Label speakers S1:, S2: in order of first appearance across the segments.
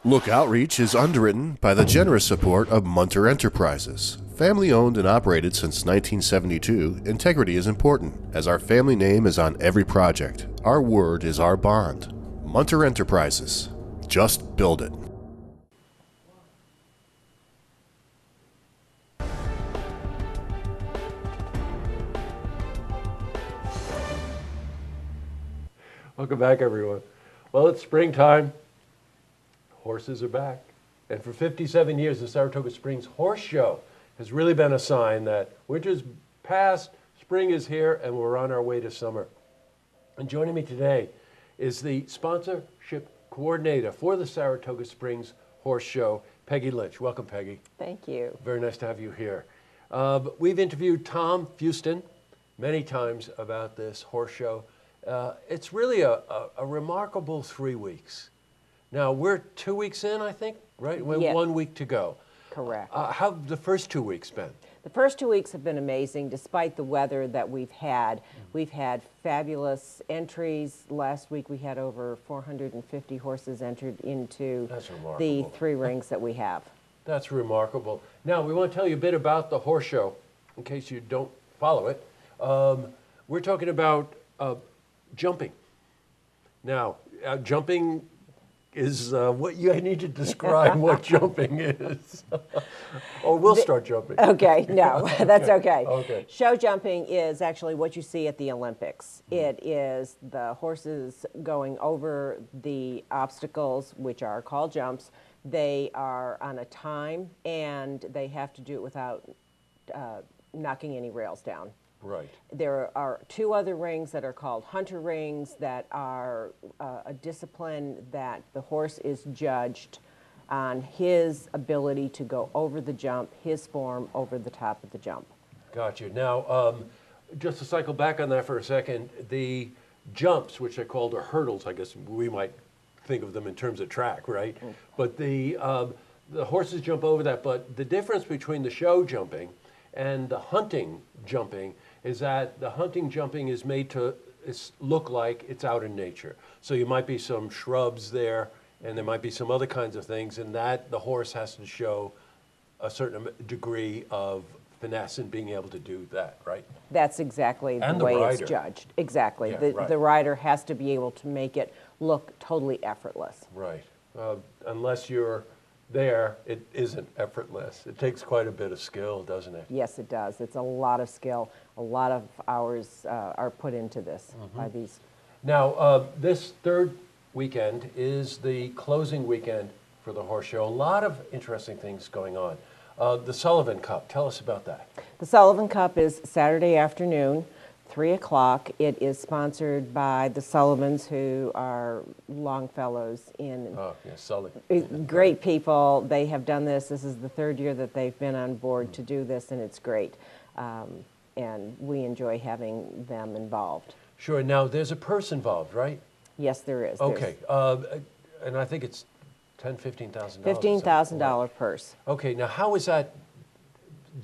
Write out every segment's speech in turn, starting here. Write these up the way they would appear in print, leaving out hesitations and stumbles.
S1: Look Outreach is underwritten by the generous support of Munter Enterprises. Family owned and operated since 1972, integrity is important, as our family name is on every project. Our word is our bond. Munter Enterprises. Just build it.
S2: Welcome back, everyone. Well, it's springtime. Horses are back. And for 57 years, the Saratoga Springs Horse Show has really been a sign that winter's past, spring is here, and we're on our way to summer. And joining me today is the sponsorship coordinator for the Saratoga Springs Horse Show, Peggy Lynch. Welcome, Peggy.
S3: Thank you.
S2: Very nice to have you here. We've interviewed Tom Fuston many times about this horse show. It's really a remarkable 3 weeks. Now, we're 2 weeks in, I think, right? We have 1 week to go.
S3: Correct.
S2: How have the first 2 weeks been?
S3: The first 2 weeks have been amazing, despite the weather that we've had. We've had fabulous entries. Last week we had over 450 horses entered into the 3 rings that we have.
S2: That's remarkable. Now, we want to tell you a bit about the horse show, in case you don't follow it. We're talking about jumping. Now, jumping is what you need to describe what jumping is. Or we'll start jumping.
S3: Okay, no, that's okay.
S2: Okay.
S3: Show jumping is actually what you see at the Olympics. It is the horses going over the obstacles, which are called jumps. They are on a time, and they have to do it without knocking any rails down.
S2: Right.
S3: There are 2 other rings that are called hunter rings that are a discipline that the horse is judged on his ability to go over the jump, his form over the top of the jump.
S2: Gotcha. Now, just to cycle back on that for a second, the jumps, which are called hurdles, I guess we might think of them in terms of track, right? But the horses jump over that. But the difference between the show jumping and the hunting jumping is that the hunting jumping is made to look like it's out in nature. So you might be some shrubs there, and there might be some other kinds of things, and that the horse has to show a certain degree of finesse in being able to do that, right?
S3: That's exactly the way it's judged. Exactly.
S2: Yeah,
S3: the rider has to be able to make it look totally effortless.
S2: Right. Unless you're there, it isn't effortless. It takes quite a bit of skill, doesn't it?
S3: Yes, it does. It's a lot of skill. A lot of hours are put into this by these.
S2: Now, this third weekend is the closing weekend for the horse show. A lot of interesting things going on. The Sullivan Cup, tell us about that.
S3: The Sullivan Cup is Saturday afternoon, 3 o'clock. It is sponsored by the Sullivans, who are Longfellows in.
S2: Oh, yes, Sully.
S3: Great people. They have done this. This is the 3rd year that they've been on board to do this, and it's great. And we enjoy having them involved.
S2: Sure. Now, there's a purse involved, right?
S3: Yes, there is.
S2: Okay. And I think it's $10,000, $15,000.
S3: $15,000 purse.
S2: Okay. Now, how is that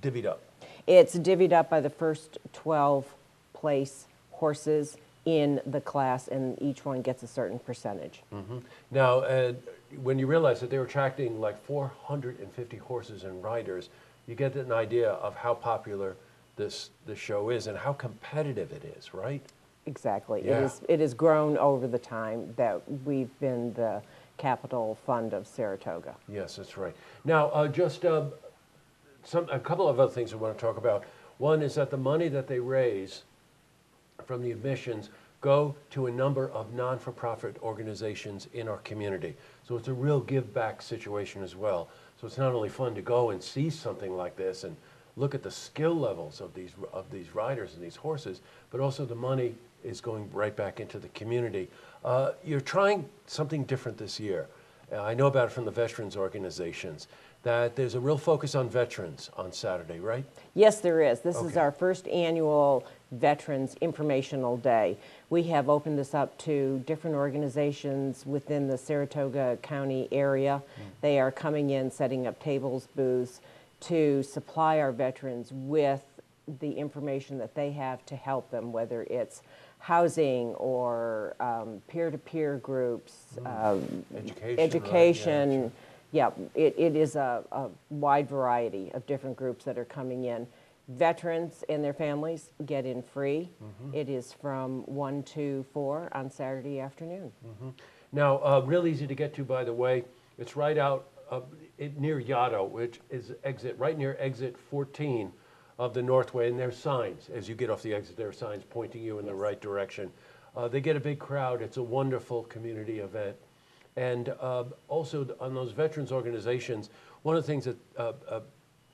S2: divvied up?
S3: It's divvied up by the first 12 place horses in the class, and each one gets a certain percentage.
S2: Now, when you realize that they were attracting like 450 horses and riders, you get an idea of how popular this show is and how competitive it is, right?
S3: Exactly.
S2: Yeah.
S3: It has grown over the time that we've been the capital fund of Saratoga.
S2: Yes, that's right. Now, just a couple of other things I want to talk about. One is that the money that they raise from the admissions go to a number of non-for-profit organizations in our community. So it's a real give-back situation as well. So it's not only fun to go and see something like this and look at the skill levels of these riders and these horses, but also the money is going right back into the community. You're trying something different this year. I know about it from the veterans organizations, that there's a real focus on veterans on Saturday, right?
S3: Yes, there is. This
S2: Okay.
S3: is our first annual Veterans Informational Day. We have opened this up to different organizations within the Saratoga County area. They are coming in, setting up tables, booths, to supply our veterans with the information that they have to help them, whether it's housing or peer-to-peer groups,
S2: Education.
S3: education.
S2: Right?
S3: Yeah, it is a wide variety of different groups that are coming in. Veterans and their families get in free. It is from 1 to 4 on Saturday afternoon.
S2: Now, real easy to get to, by the way. It's right out near Yaddo, which is right near exit 14 of the Northway, and there's signs. As you get off the exit, there are signs pointing you in the right direction. They get a big crowd. It's a wonderful community event. And also on those veterans organizations, one of the things that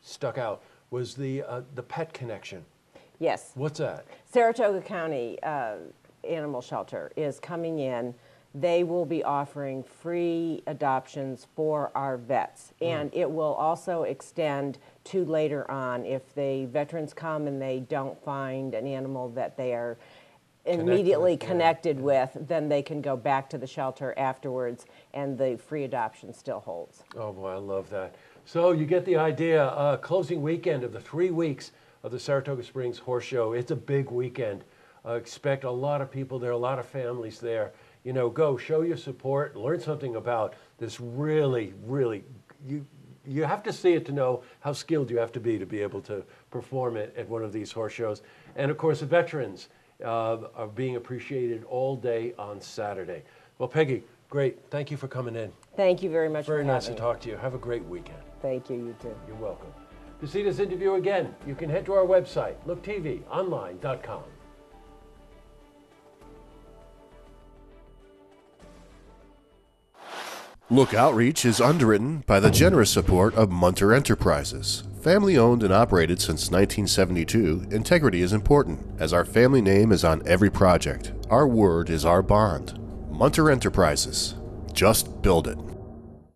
S2: stuck out was the pet connection.
S3: Yes.
S2: What's that?
S3: Saratoga County Animal Shelter is coming in. They will be offering free adoptions for our vets. And it will also extend to later on if the veterans come and they don't find an animal that they are immediately connected with, then they can go back to the shelter afterwards and the free adoption still holds.
S2: Oh boy, I love that. So you get the idea. Closing weekend of the 3 weeks of the Saratoga Springs Horse Show. It's a big weekend. Expect a lot of people there, a lot of families there. You know, go show your support, learn something about this really, you have to see it to know how skilled you have to be able to perform it at one of these horse shows. And of course, the veterans are being appreciated all day on Saturday. Well, Peggy, great. Thank you for coming in.
S3: Thank you very much for having me.
S2: Very nice to talk to you. Have a great weekend.
S3: Thank you, you too.
S2: You're welcome. To see this interview again, you can head to our website, looktvonline.com.
S1: Look Outreach is underwritten by the generous support of Munter Enterprises. Family owned and operated since 1972, integrity is important, as our family name is on every project. Our word is our bond. Munter Enterprises. Just build it.